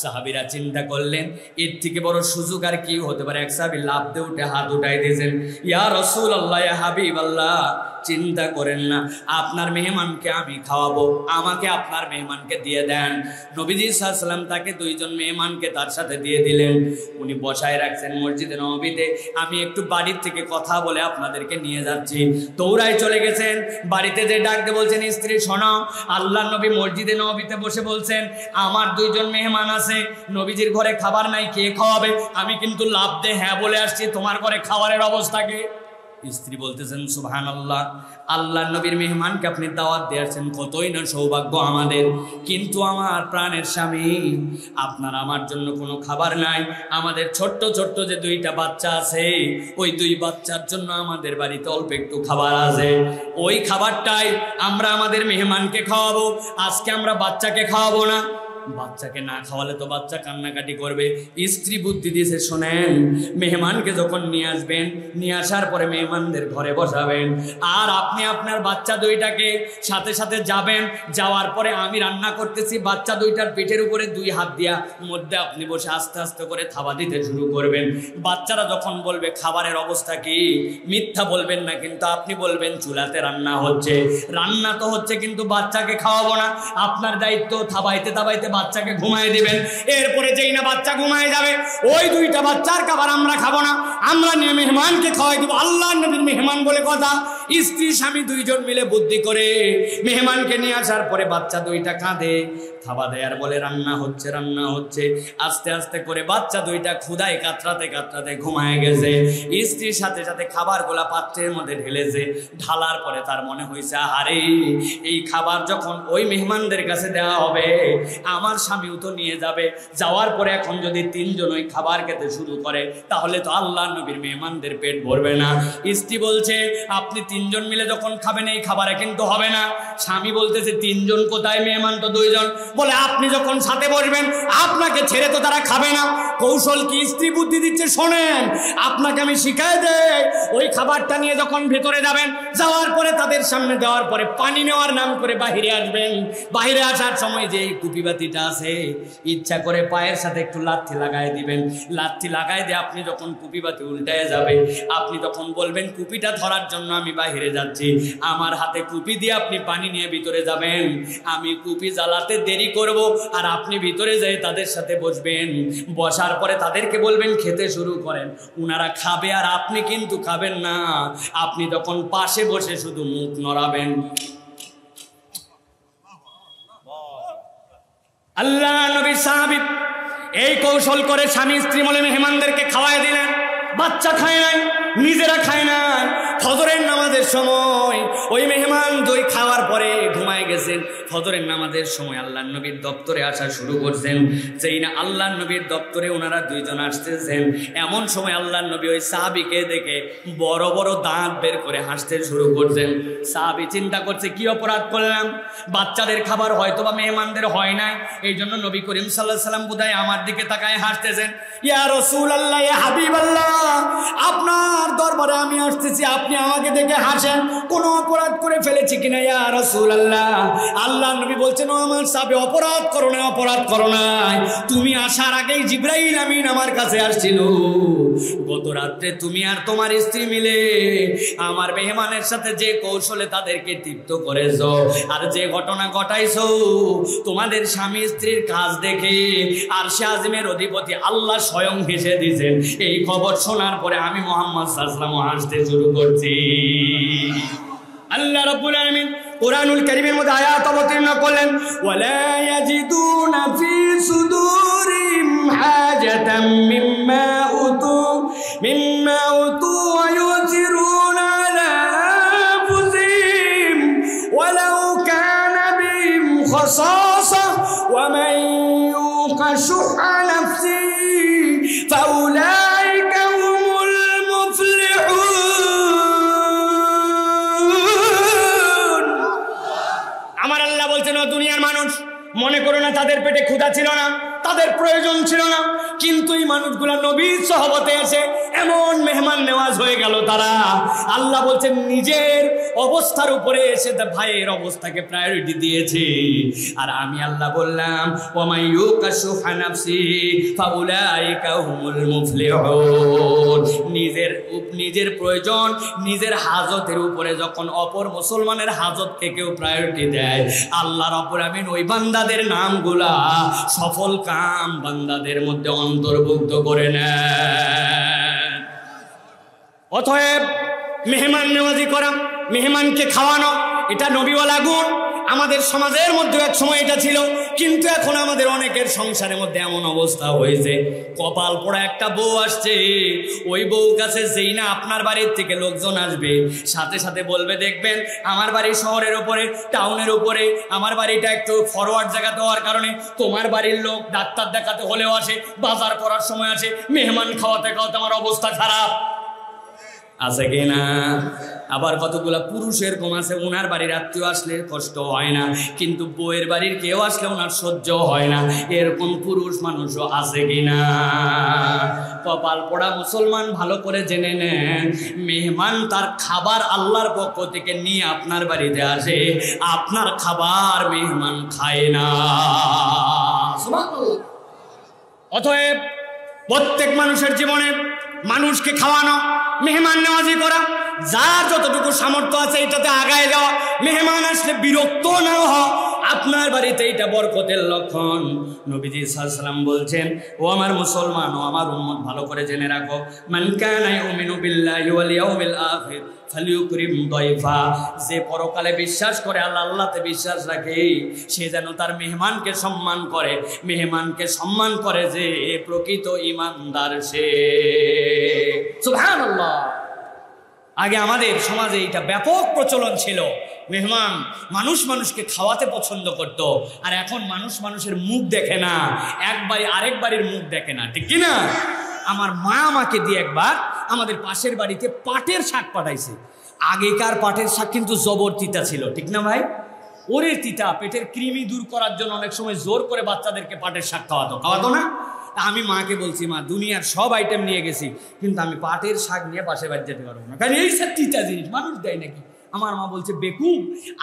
সাহাবীরা চিন্তা করলেন এর থেকে বড় সুযোগ আর কি হতে পারে। এক সাহাবী লাফ দিয়ে উঠে হাত উঠাই দিয়েছেন, ইয়া রাসূলুল্লাহ, ইয়া হাবিবাল্লাহ, চিন্তা করেন না, আপনার মেহমানকে আমি খাওয়াবো, আমাকে আপনার মেহমানকে দিয়ে দেন। নবীজি সাল্লাল্লাহু আলাইহি ওয়াসাল্লাম তাকে দুইজন মেহমানকে তার সাথে দিয়ে দিলেন। উনি বসায় রাখছেন মসজিদে নববীতে। আমি একটু বাড়ির থেকে কথা বলে আপনাদেরকে নিয়ে যাচ্ছি। দৌড়ায় চলে গেছেন, বাড়িতে যে ডাকতে বলছেন, স্ত্রী শোনো, আল্লাহর নবী মসজিদে নববীতে বসে বলছেন আমার দুইজন মেহমান আছে, নবীজির ঘরে খাবার নাই, কে খাওয়াবে? আমি কিন্তু লাভ দে হ্যাঁ বলে আসছি, তোমার ঘরে খাবারের অবস্থা কি? স্ত্রী বলতেছেন, সুবহানাল্লাহ, আল্লাহর নবীর মেহমানকে আপনি দাওয়াত দিয়েছেন, কতই না সৌভাগ্য আমাদের, কিন্তু আমার প্রাণের স্বামী, আপনার আমার জন্য কোনো খাবার নাই। আমাদের ছোট্ট ছোট্ট যে দুইটা বাচ্চা আছে, ওই দুই বাচ্চার জন্য আমাদের বাড়িতে অল্প একটু খাবার আছে, ওই খাবারটাই আমরা আমাদের মেহমানকে খাওয়াবো, আজকে আমরা বাচ্চাকে খাওয়াবো না। বাচ্চাকে না খাওয়ালে তো বাচ্চা কান্নাকাটি করবে। স্ত্রী বুদ্ধি দিয়েছে, শোনেন, মেহমানকে যখন নিয়ে আসবেন, নিয়ে আসার পরে মেহমানদের ঘরে বসাবেন, আর আপনি আপনার বাচ্চা দুইটাকে সাথে সাথে যাবেন, যাওয়ার পরে আমি রান্না করতেছি, বাচ্চা দুইটার পেটের উপরে দুই হাত দিয়া মধ্যে আপনি বসে আস্তে আস্তে করে থাবা দিতে শুরু করবেন। বাচ্চারা যখন বলবে খাবারের অবস্থা কি, মিথ্যা বলবেন না, কিন্তু আপনি বলবেন চুলাতে রান্না হচ্ছে। রান্না তো হচ্ছে, কিন্তু বাচ্চাকে খাওয়াবো না। আপনার দায়িত্ব থাবাইতে থাবাইতে বাচ্চাকে ঘুমায় দিবেন। এরপরে যেই না বাচ্চা ঘুমায় যাবে, ওই দুইটা বাচ্চার খাবার আমরা খাবো না, আমরা নিয়ে মেহমানকে খাওয়াই দিব। আল্লাহ নবীর মেহমান বলে কথা। স্ত্রী স্বামী দুইজন মিলে বুদ্ধি করে মেহমানকে নিয়ে আসার পরে বাচ্চা দুইটা কাঁদে, খাওয়া দেয় আর বলে রান্না হচ্ছে, রান্না হচ্ছে। আস্তে আস্তে করে বাচ্চা দুইটা ক্ষুধায় কাতরাতে কাতরাতে ঘুমায় গেছে। স্ত্রীর সাথে সাথে খাবারগুলা পাত্রের মধ্যে ঢেলেছে। ঢালার পরে তার মনে হয়েছে, আরে এই খাবার যখন ওই মেহমানদের কাছে দেওয়া হবে, আমার স্বামীও তো নিয়ে যাবে। যাওয়ার পরে এখন যদি তিনজন ওই খাবার খেতে শুরু করে, তাহলে তো আল্লাহ নবীর মেহমানদের পেট ভরবে না। স্ত্রী বলছে, আপনি তিনজন মিলে যখন খাবেন এই খাবারে কিন্তু হবে না। স্বামী বলতেছে, তিনজন কোথায়, মেহমান তো দুইজন। বলে, আপনি যখন সাথে বসবেন, আপনাকে ছেড়ে তো তারা খাবে না। কৌশল কি? স্ত্রী বুদ্ধি দিচ্ছে, শোনেন, আপনাকে আমি শিখাই দেই, ওই খাবারটা নিয়ে যখন ভেতরে যাবেন, যাওয়ার পরে তাদের সামনে দেওয়ার পরে পানি নেওয়ার নাম করে বাহিরে আসবেন। বাহিরে আসার সময় যে কুপিবাতিটা আছে, ইচ্ছা করে পায়ের সাথে একটু লাথি লাগাই দিবেন। লাথি লাগাই দিয়ে আপনি যখন কুপিবাতি উল্টায় যাবে, আপনি তখন বলবেন, কুপিটা ধরার জন্য আমি বাহিরে যাচ্ছি, আমার হাতে কুপি দিয়ে আপনি পানি নিয়ে ভিতরে যাবেন। আমি কুপি জ্বালাতে দেরি করব, আর আপনি ভিতরে যেয়ে তাদের সাথে বসবেন। বসার পরে তাদেরকে বলবেন খেতে শুরু করেন। উনারা খাবে, আর আপনি কিন্তু খাবেন না। আপনি তখন পাশে বসে শুধু মুখ নড়াবেন। আল্লাহ নবী সাহাবী এই কৌশল করে স্বামী স্ত্রী বলে মেহমানদেরকে খাওয়াই দিলেন। বাচ্চা খায় নাই, নিজেরা খায় নাই, ফজরের নামাজের সময় ওই মেহমান দই খাওয়ার পরে ঘুমায় গেছেন। ফজরের নামাজের সময় আল্লাহর নবীর দপ্তরে আসা শুরু করছেন। যেই না আল্লাহর নবীর দপ্তরে ওনারা দুইজন আসতেছেন, এমন সময় আল্লাহর নবী ওই সাহাবীকে দেখে বড় বড় দাঁত বের করে হাসতে শুরু করছেন। সাহাবী চিন্তা করছে কি অপরাধ করলাম, বাচ্চাদের খাবার হয়তো বা মেহমানদের হয় নাই, এই জন্য নবী করিম সাল্লাল্লাহু আলাইহি ওয়াসাল্লাম বোধহয় আমার দিকে তাকায় হাসতেছেন। ইয়া রাসূলুল্লাহ, ইয়া হাবিবাল্লাহ, আপনার দরবারে আমি আসতেছি, আপনি আমাকে দেখে হাসেন, কোনো অপরাধ করে ফেলেছি কিনা ইয়া রাসূলুল্লাহ? আল্লাহর নবী বলছেন, ও আমার সাহাবী, অপরাধ করো না, অপরাধ করো না। তুমি আসার আগেই জিবরাইল আমিন আমার কাছে আসছিল। গত রাত্রে তুমি আর তোমার স্ত্রী মিলে আমার মেহমানের সাথে যে কৌশলে তাদেরকে তৃপ্ত করেছো আর যে ঘটনা ঘটাইছো, তোমাদের স্বামী স্ত্রীর কাজ দেখে আর সে আজিমের অধিপতি আল্লাহ স্বয়ং হেসে দিয়েছেন। এই খবর শোনার পরে আমি মুহাম্মদ সাল্লাল্লাহু আলাইহি ওয়াসাল্লাম হাসতে শুরু করছি। আল্লাহ রাব্বুল আলামিন কুরআনুল কারীমের মধ্যে আয়াত অবতীর্ণ করলেন, ওয়ালা ইয়াজিদুনা ফি সুদুরিহিম হাজাতাম মিম্মা উতু ওয়া ইউথিরুনা আলা আনফুসিহিম ওয়ালাউ কানা বিহিম খাসাসা ওয়া মান ইউকা শুহা নাফসিহি ফাউলাইকা হুমুল মুফলিহুন। আমার আল্লাহ বলছেন, ও দুনিয়ার মানুষ, মনে করো না তাদের পেটে ক্ষুধা ছিল না, তাদের প্রয়োজন ছিল না, কিন্তু এই মানুষগুলা নবীর সহবতে এসে এমন মেহমান নেওয়াজ হয়ে গেল তারা। আল্লাহ বলছেন নিজের অবস্থার উপরে এসে ভাইয়ের অবস্থাকে প্রায়োরিটি দিয়েছে। আর আমি আল্লাহ বললাম, ওয়া ইউকা শুহা নাফসি ফাউলাইকা হুমুল মুফলিহুন। নিজের প্রয়োজন, নিজের হাজতের উপরে যখন অপর মুসলমানের হাজতকে কেউ প্রায়োরিটি দেয়, আল্লাহ রাব্বুল আমিন ওই বান্দাদের নামগুলা সফল কাম বান্দাদের মধ্যে অন্তর্ভুক্ত করে নেয়। অতএব মেহমান নেওয়াজি করা, মেহমানকে খাওয়ানো, এটা নবীওয়ালা গুণ। আমাদের সমাজের মধ্যে এক সময় এটা ছিল, কিন্তু এখন আমাদের অনেকের সংসারের মধ্যে এমন অবস্থা হয়েছে, কপাল পোড়া একটা বউ আসছে, ওই বউ কাছে যেই না আপনার বাড়ির থেকে লোকজন আসবে, সাথে সাথে বলবে, দেখবেন আমার বাড়ি শহরের উপরে, টাউনের উপরে, আমার বাড়িটা একটু ফরওয়ার্ড জায়গাতে হওয়ার কারণে তোমার বাড়ির লোক ডাক্তার দেখাতে হলেও আসে, বাজার করার সময় আসে, মেহমান খাওয়াতে খাওয়াতে আমার অবস্থা খারাপ। আছে কিনা? আবার কতগুলা পুরুষ এরকম আছে, ওনার বাড়ির আত্মীয় আসলে কষ্ট হয় না, কিন্তু বউয়ের বাড়ির কেউ আসলে ওনার সহ্য হয় না, এরকম পুরুষ মানুষও আছে কিনা? কপাল পোড়া মুসলমান, ভালো করে জেনে নেন, মেহমান তার খাবার আল্লাহর পক্ষ থেকে নিয়ে আপনার বাড়িতে আসে, আপনার খাবার মেহমান খায় না। অতএব প্রত্যেক মানুষের জীবনে মানুষকে খাওয়ানো, মেহমান নেওয়াজি করা, যার যতটুকু সামর্থ্য আছে এটাতে আগায় যাওয়া, মেহমান আসলে বিরক্ত না হওয়া, আপনার বাড়িতে এটা বরকতের লক্ষণ। নবীজি সাল্লাল্লাহু আলাইহি ওয়াসাল্লাম বলছেন, ও আমার মুসলমান, ও আমার উম্মত, ভালো করে জেনে রাখো, মান কানা ইউমিনু বিল্লাহি ওয়াল ইয়াউমিল আখির ফালিউকরিম দাইফা। যে পরকালে বিশ্বাস করে, আল্লাহতে বিশ্বাস রাখে, সে যেন তার মেহমানকে সম্মান করে। মেহমানকে সম্মান করে যে প্রকৃত ঈমানদার সে। সুবহানাল্লাহ। আগে আমাদের সমাজে এটা ব্যাপক প্রচলন ছিল, মেহমান মানুষ মানুষকে খাওয়াতে পছন্দ করত, আর এখন মানুষ মানুষের মুখ দেখে না, এক বাড়ি আরেক বাড়ির মুখ দেখে না, ঠিক কিনা? আমার মা আমাকে দিয়ে একবার আমাদের পাশের বাড়িতে পাটের শাক পাঠাইছে। আগেকার পাটের শাক কিন্তু জবর তিতা ছিল, ঠিক না ভাই? ওরে তিতা, পেটের কৃমি দূর করার জন্য অনেক সময় জোর করে বাচ্চাদেরকে পাটের শাক খাওয়াতো না? আমি মাকে বলছি, মা দুনিয়ার সব আইটেম নিয়ে গেছি, কিন্তু আমি পাটের শাক নিয়ে পাশের বাড়ি যেতে পারবো না, কারণ এই সব তিতা জিনিস মানুষ দেয় নাকি? আমার মা বলছে, বেকুব,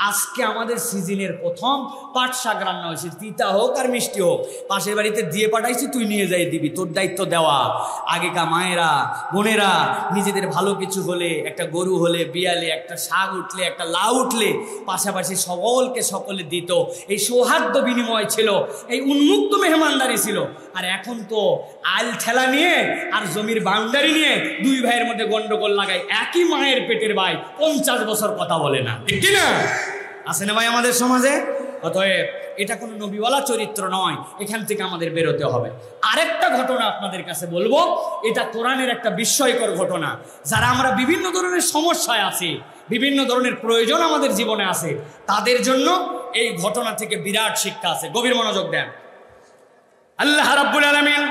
আজকে আমাদের সিজনের প্রথম পাট শাক রান্না হয়েছে, তিতা হোক আর মিষ্টি হোক, পাশের বাড়িতে দিয়ে পাঠাইছি, তুই নিয়ে যাই দিবি, তোর দায়িত্ব দেওয়া। আগেকার মায়েরা বোনেরা নিজেদের ভালো কিছু হলে, একটা গরু হলে, বিয়ালে, একটা শাক উঠলে, একটা লাউ উঠলে, পাশাপাশি সকলে দিত। এই সৌহার্দ্য বিনিময় ছিল, এই উন্মুক্ত মেহমানদারি ছিল। আর এখন তো আল ঠেলা নিয়ে আর জমির বাউন্ডারি নিয়ে দুই ভাইয়ের মধ্যে গন্ডগোল লাগায়, একই মায়ের পেটের ভাই 50 বছর কথা বলে না, ঠিক কিনা? আছে না ভাই আমাদের সমাজে? অতএব এটা কোনো নবীওয়ালা চরিত্র নয়, এখান থেকে আমাদের বেরোতে হবে। আরেকটা ঘটনা আপনাদের কাছে বলবো, এটা কোরআনের একটা বিস্ময়কর ঘটনা। যারা আমরা বিভিন্ন ধরনের সমস্যায় আছি, বিভিন্ন ধরনের প্রয়োজন আমাদের জীবনে আছে, তাদের জন্য এই ঘটনা থেকে বিরাট শিক্ষা আছে। গভীর মনোযোগ দেন। আল্লাহ রাব্বুল আলামিন